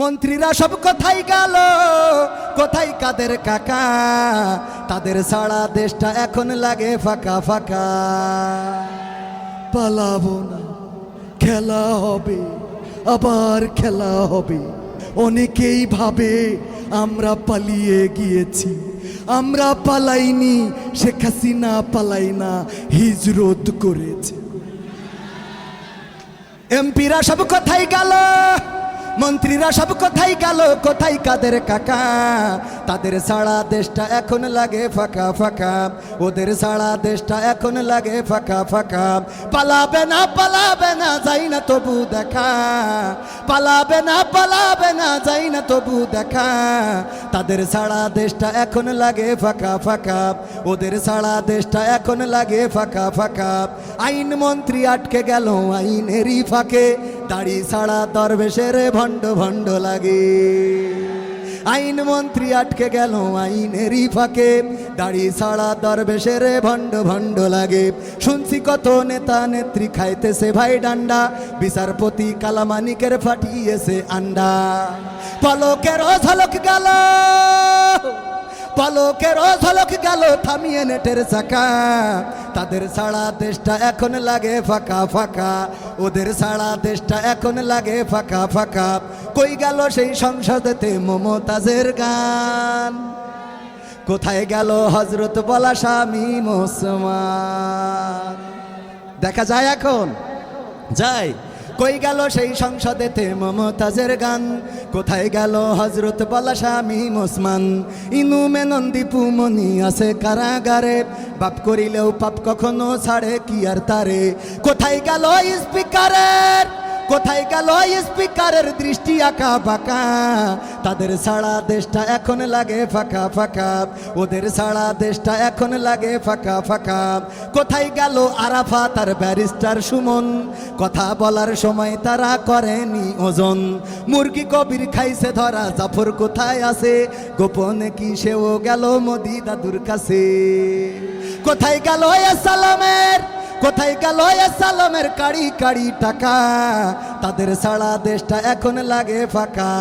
মন্ত্রীরা সব কোথায় গেল, কোথায় কাদের কাকা? তাদের সারা দেশটা এখন লাগে ফাঁকা ফাঁকা। পালাবো না, খেলা হবে, আবার খেলা হবে। অনেকেই ভাবে আমরা পালিয়ে গিয়েছি, আমরা পালাইনি। শেখ হাসিনা পালাই না, হিজরত করেছে। এমপিরা সব কোথায় গেল, মন্ত্রীরা সব কোথায় গেল, কোথায় কাদের কাকা? তাদের সারা দেশটা এখন লাগে ফাঁকা ফাঁকা, ওদের সারা দেশটা এখন লাগে ফাঁকা ফাঁকা। পালাবে না পালাবে না, যাই না তবু দেখা। পালাবে না পালাবে না, যাই না তবু দেখা। তাদের সারা দেশটা এখন লাগে ফাঁকা ফাঁকা, ওদের সারা দেশটা এখন লাগে ফাঁকা ফাঁকা। আইন মন্ত্রী আটকে গেল আইনেরই ফাঁকে, দাড়ি ছাড়া দরবেশের ভণ্ড ভণ্ড লাগে। আইন মন্ত্রী আটকে গেল আইনেরই ফাঁকে, দাড়ি ছাড়া দরবেশের ভণ্ড ভণ্ড লাগে। শুনছি কত নেতা নেত্রী খাইতেছে ভাই ডান্ডা, বিচারপতি কালামানিকের ফাটিয়েছে আন্ডা। পলকের ঝলক গেল, পলকের ঝলক গেল থামিয়ে নেটের চাকা। তাদের সারা দেশটা এখন লাগে ফাঁকা ফাঁকা, ওদের সারা দেশটা এখন লাগে ফাঁকা ফাঁকা। কই গেল সেই সংসদেতে মমতাজের গান? কোথায় গেল হজরত বলা স্বামী ওসমান? দেখা যায় এখন? যায়। কই গেল সেই সংসদেতে মমতাজের গান? কোথায় গেল হজরত বলা স্বামী ওসমান? ইনু মেনন দীপু মনি আছে কারাগারে, বাপ করিলেও পাপ কখনো ছাড়ে কি আর তারে। কোথায় গেল স্পিকারের, কোথায় গেল স্পিকারের দৃষ্টি আঁকা বাঁকা? তাদের সারা দেশটা এখন লাগে ফাঁকা ফাঁকা, ওদের সারা দেশটা এখন লাগে ফাঁকা ফাঁকা। কোথায় গেল আরাফাত আর ব্যারিস্টার সুমন? কথা বলার সময় তারা করেনি ওজন। মুরগি কবির খাইছে ধরা, জাফর কোথায় আছে? গোপনে কি সেও গেল মোদি দাদুর কাছে? কোথায় গেল সালামের, কোথায় গেল সালামের কাড়ি কাড়ি টাকা? তাদের সারা দেশটা এখন লাগে ফাঁকা।